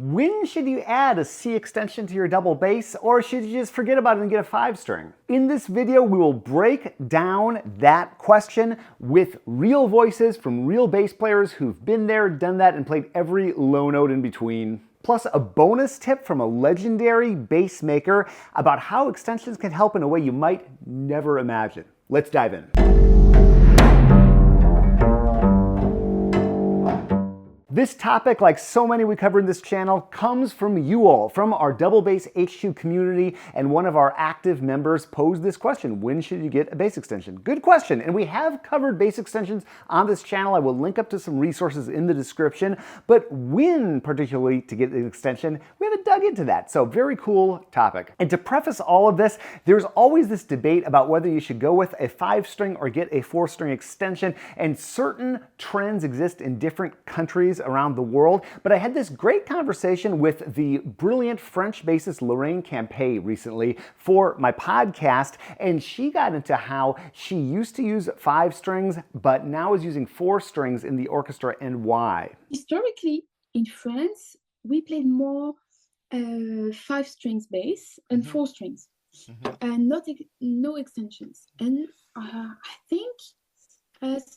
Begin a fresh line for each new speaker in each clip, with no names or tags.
When should you add a C extension to your double bass, or should you just forget about it and get a 5-string? In this video, we will break down that question with real voices from real bass players who've been there, done that, and played every low note in between. Plus a bonus tip from a legendary bass maker about how extensions can help in a way you might never imagine. Let's dive in. This topic, like so many we cover in this channel, comes from you all, from our Double Bass HQ community, and one of our active members posed this question: when should you get a bass extension? Good question, and we have covered bass extensions on this channel. I will link up to some resources in the description, but when particularly to get an extension, we haven't dug into that, so very cool topic. And to preface all of this, there's always this debate about whether you should go with a 5-string or get a 4-string extension, and certain trends exist in different countries around the world. But I had this great conversation with the brilliant French bassist Lorraine Campay recently for my podcast, and she got into how she used to use 5 strings, but now is using 4 strings in the orchestra, and why.
Historically, in France, we played more 5 strings bass and 4 strings, and no extensions. And I think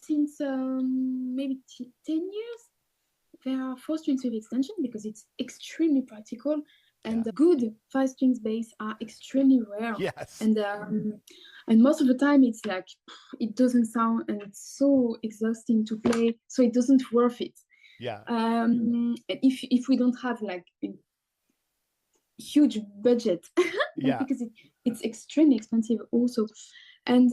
since maybe 10 years, there are 4 strings with extension because it's extremely practical, and good 5 strings bass are extremely rare.
Yes.
And most of the time it's like it doesn't sound, and it's so exhausting to play, so it doesn't worth it.
Yeah.
If we don't have like a huge budget, because it's extremely expensive also. And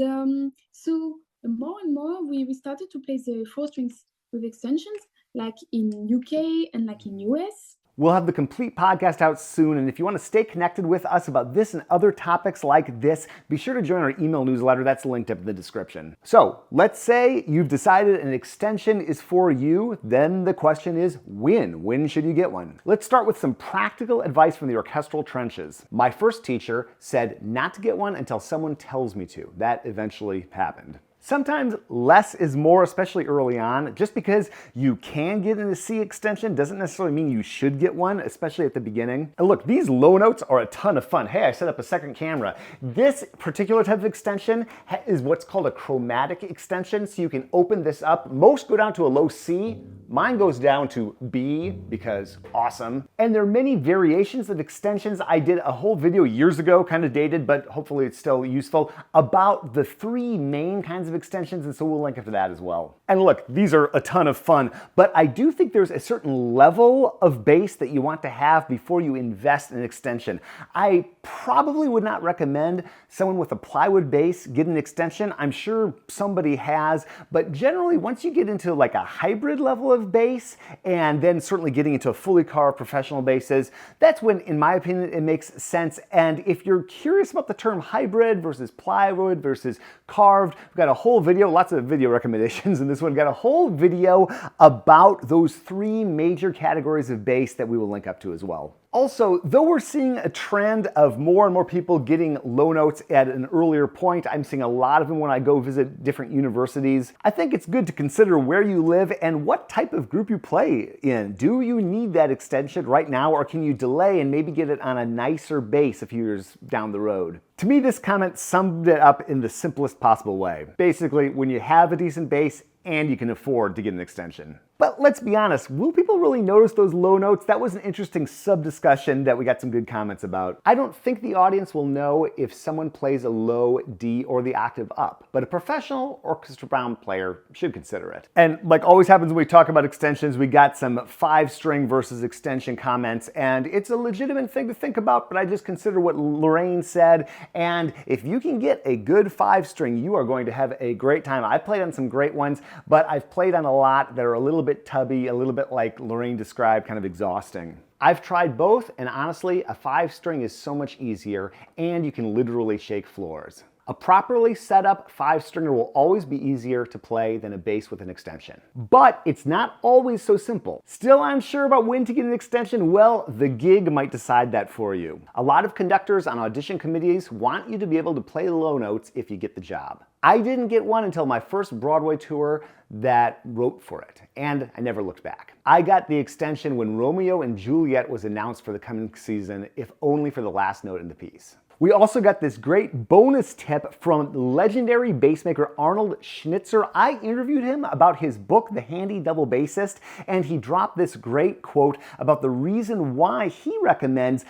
so more and more we started to play the 4 strings with extensions, like in UK and like in US.
We'll have the complete podcast out soon, and if you want to stay connected with us about this and other topics like this, be sure to join our email newsletter. That's linked up in the description. So let's say you've decided an extension is for you, then the question is when? When should you get one? Let's start with some practical advice from the orchestral trenches. My first teacher said not to get one until someone tells me to. That eventually happened. Sometimes less is more, especially early on. Just because you can get a C extension doesn't necessarily mean you should get one, especially at the beginning. And look, these low notes are a ton of fun. Hey, I set up a second camera. This particular type of extension is what's called a chromatic extension, so you can open this up. Most go down to a low C. Mine goes down to B because awesome. And there are many variations of extensions. I did a whole video years ago, kind of dated, but hopefully it's still useful, about the 3 main kinds of extensions, and so we'll link up to that as well. And look, these are a ton of fun, but I do think there's a certain level of bass that you want to have before you invest in an extension. I probably would not recommend someone with a plywood bass get an extension. I'm sure somebody has, but generally once you get into like a hybrid level of bass, and then certainly getting into a fully carved professional basses, that's when, in my opinion, it makes sense. And if you're curious about the term hybrid versus plywood versus carved, we've got a whole video, lots of video recommendations in this one, got a whole video about those 3 major categories of bass that we will link up to as well. Also, though we're seeing a trend of more and more people getting low notes at an earlier point, I'm seeing a lot of them when I go visit different universities, I think it's good to consider where you live and what type of group you play in. Do you need that extension right now, or can you delay and maybe get it on a nicer bass a few years down the road? To me, this comment summed it up in the simplest possible way. Basically, when you have a decent bass and you can afford to get an extension. But let's be honest, will people really notice those low notes? That was an interesting sub-discussion that we got some good comments about. I don't think the audience will know if someone plays a low D or the octave up, but a professional orchestra bound player should consider it. And like always happens when we talk about extensions, we got some 5-string versus extension comments, and it's a legitimate thing to think about, but I just consider what Lorraine said, and if you can get a good 5-string, you are going to have a great time. I played on some great ones, but I've played on a lot that are a little bit tubby, a little bit like Lorraine described, kind of exhausting. I've tried both, and honestly, a 5-string is so much easier, and you can literally shake floors. A properly set up 5-stringer will always be easier to play than a bass with an extension. But it's not always so simple. Still unsure about when to get an extension? Well, the gig might decide that for you. A lot of conductors on audition committees want you to be able to play the low notes if you get the job. I didn't get one until my first Broadway tour that wrote for it, and I never looked back. I got the extension when Romeo and Juliet was announced for the coming season, if only for the last note in the piece. We also got this great bonus tip from legendary bassmaker Arnold Schnitzer. I interviewed him about his book, The Handy Double Bassist, and he dropped this great quote about the reason why he recommends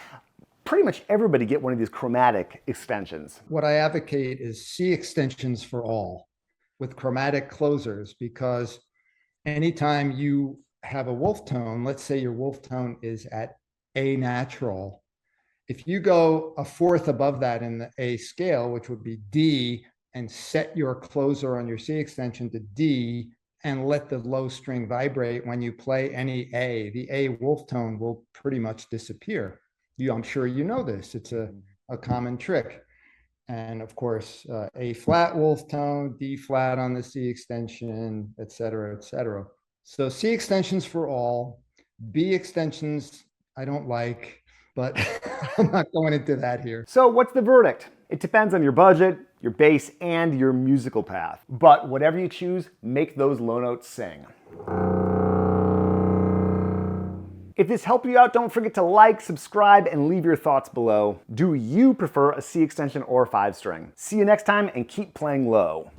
pretty much everybody get one of these chromatic extensions.
What I advocate is C extensions for all with chromatic closers, because anytime you have a wolf tone, let's say your wolf tone is at A natural, if you go a fourth above that in the A scale, which would be D, and set your closer on your C extension to D and let the low string vibrate when you play any A, the A wolf tone will pretty much disappear. I'm sure you know this. It's a common trick. And of course, A flat wolf tone, D flat on the C extension, et cetera, et cetera. So C extensions for all. B extensions I don't like, but I'm not going into that here.
So what's the verdict? It depends on your budget, your bass, and your musical path. But whatever you choose, make those low notes sing. If this helped you out, don't forget to like, subscribe, and leave your thoughts below. Do you prefer a C extension or a 5-string? See you next time, and keep playing low.